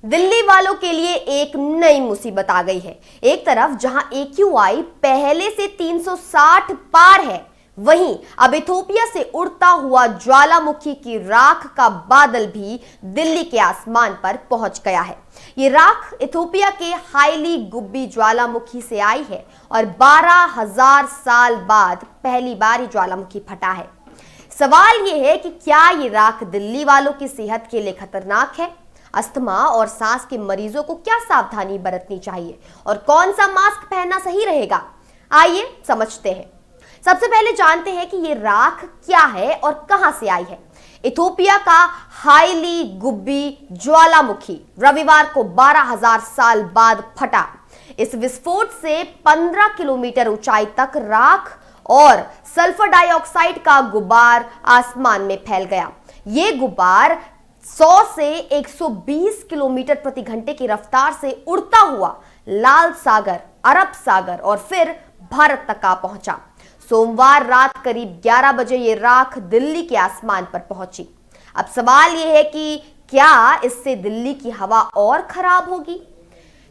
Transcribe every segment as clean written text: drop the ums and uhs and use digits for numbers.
दिल्ली वालों के लिए एक नई मुसीबत आ गई है। एक तरफ जहां AQI पहले से 360 पार है, वहीं अब इथोपिया से उड़ता हुआ ज्वालामुखी की राख का बादल भी दिल्ली के आसमान पर पहुंच गया है। ये राख इथोपिया के हाईली गुब्बी ज्वालामुखी से आई है और 12,000 साल बाद पहली बार ये ज्वालामुखी फटा है। सवाल ये है कि क्या ये राख दिल्ली वालों की सेहत के लिए खतरनाक है? अस्थमा और सांस के मरीजों को क्या सावधानी बरतनी चाहिए और कौन सा मास्क पहनना सही रहेगा? आइए समझते हैं। सबसे पहले जानते हैं कि ये राख क्या है और कहां से आई है। इथोपिया का हाईली गुब्बी ज्वालामुखी रविवार को 12,000 साल बाद फटा। इस विस्फोट से 15 किलोमीटर ऊंचाई तक राख और सल्फर डाइऑक्साइड का गुबार आसमान में फैल गया। ये गुबार 100 से 120 किलोमीटर प्रति घंटे की रफ्तार से उड़ता हुआ लाल सागर, अरब सागर और फिर भारत तक आ पहुंचा। सोमवार रात करीब 11 बजे ये राख दिल्ली के आसमान पर पहुंची। अब सवाल यह है कि क्या इससे दिल्ली की हवा और खराब होगी?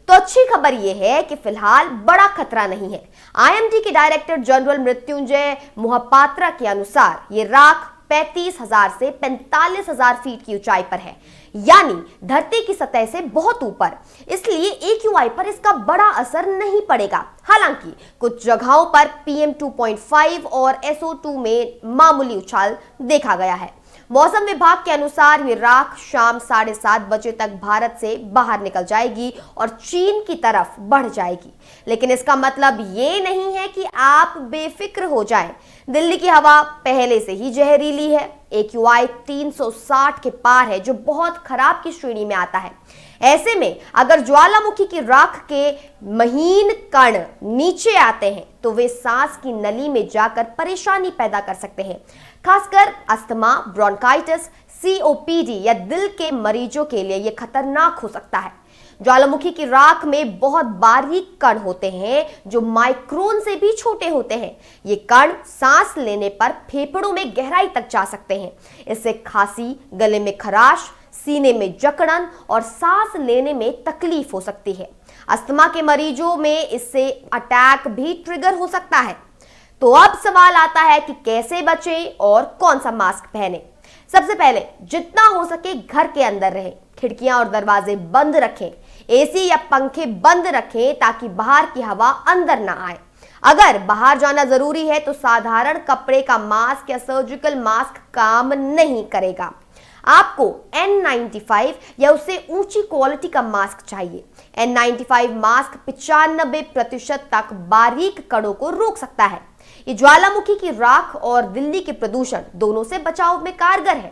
तो अच्छी खबर यह है कि फिलहाल बड़ा खतरा नहीं है। IMD के डायरेक्टर जनरल मृत्युंजय मोहपात्रा के अनुसार ये राख 35,000 से 45,000 फीट की ऊंचाई पर है, यानी धरती की सतह से बहुत ऊपर। इसलिए AQI पर इसका बड़ा असर नहीं पड़ेगा। हालांकि कुछ जगहों पर PM 2.5 और SO2 में मामूली उछाल देखा गया है। मौसम विभाग के अनुसार ये राख शाम 7:30 बजे तक भारत से बाहर निकल जाएगी और चीन की तरफ बढ़ जाएगी। लेकिन इसका मतलब ये नहीं है कि आप बेफिक्र हो जाएं। दिल्ली की हवा पहले से ही जहरीली है। AQI 360 के पार है, जो बहुत खराब की श्रेणी में आता है। ऐसे में अगर ज्वालामुखी की राख के महीन कण नीचे आते हैं तो वे सांस की नली में जाकर परेशानी पैदा कर सकते हैं। खासकर अस्थमा, ब्रोंकाइटिस, COPD या दिल के मरीजों के लिए यह खतरनाक हो सकता है। ज्वालामुखी की राख में बहुत बारीक कण होते हैं जो माइक्रोन से भी छोटे होते हैं। ये कण सांस लेने पर फेफड़ों में गहराई तक जा सकते हैं। इससे खांसी, गले में खराश, सीने में जकड़न और सांस लेने में तकलीफ हो सकती है। अस्थमा के मरीजों में इससे अटैक भी ट्रिगर हो सकता है। तो अब सवाल आता है कि कैसे बचें और कौन सा मास्क पहने। सबसे पहले जितना हो सके घर के अंदर रहें, खिड़कियां और दरवाजे बंद रखें, AC या पंखे बंद रखें ताकि बाहर की हवा अंदर ना आए। अगर बाहर जाना जरूरी है तो साधारण कपड़े का मास्क या सर्जिकल मास्क काम नहीं करेगा। आपको N95 या उससे ऊंची क्वालिटी का मास्क चाहिए। N95 मास्क 95% तक बारीक कणों को रोक सकता है। ये ज्वालामुखी की राख और दिल्ली के प्रदूषण दोनों से बचाव में कारगर है।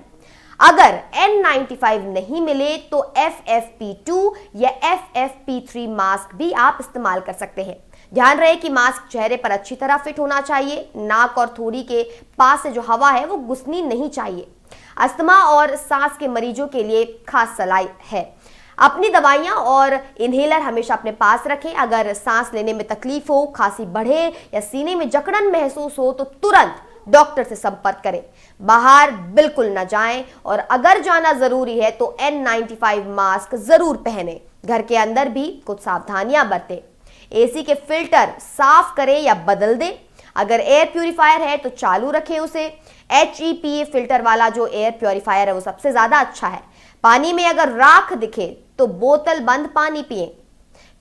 अगर N95 नहीं मिले तो FFP2 या FFP3 मास्क भी आप इस्तेमाल कर सकते हैं। ध्यान रहे कि मास्क चेहरे पर अच्छी तरह फिट होना चाहिए। नाक और थोड़ी के पास से जो हवा है वो घुसनी नहीं चाहिए। अस्थमा और सांस के मरीजों के लिए खास सलाह है, अपनी दवाइयां और इनहेलर हमेशा अपने पास रखें। अगर सांस लेने में तकलीफ हो, खांसी बढ़े या सीने में जकड़न महसूस हो तो तुरंत डॉक्टर से संपर्क करें। बाहर बिल्कुल न जाएं और अगर जाना जरूरी है तो N95 मास्क जरूर पहने। घर के अंदर भी कुछ सावधानियां बरतें। AC के फिल्टर साफ करें या बदल दें। अगर एयर प्यूरिफायर है तो चालू रखें उसे। HEPA फिल्टर वाला जो एयर प्यूरिफायर है वो सबसे ज्यादा अच्छा है। पानी में अगर राख दिखे तो बोतल बंद पानी पिएं।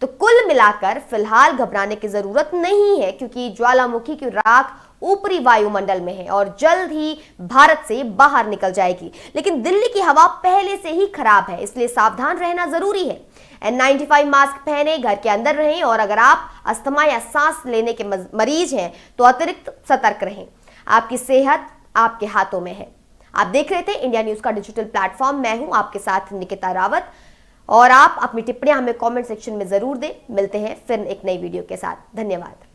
तो कुल मिलाकर फिलहाल घबराने की जरूरत नहीं है, क्योंकि ज्वालामुखी की राख ऊपरी वायुमंडल में है और जल्द ही भारत से बाहर निकल जाएगी। लेकिन दिल्ली की हवा पहले से ही खराब है, इसलिए सावधान रहना जरूरी है। N95 मास्क पहने, घर के अंदर रहें और अगर आप अस्थमा या सांस लेने के मरीज हैं तो अतिरिक्त सतर्क रहें। आपकी सेहत आपके हाथों में है। आप देख रहे थे इंडिया न्यूज का डिजिटल प्लेटफॉर्म। मैं हूं आपके साथ निकिता रावत और आप अपनी टिप्पणियां हमें कमेंट सेक्शन में जरूर दें। मिलते हैं फिर एक नई वीडियो के साथ। धन्यवाद।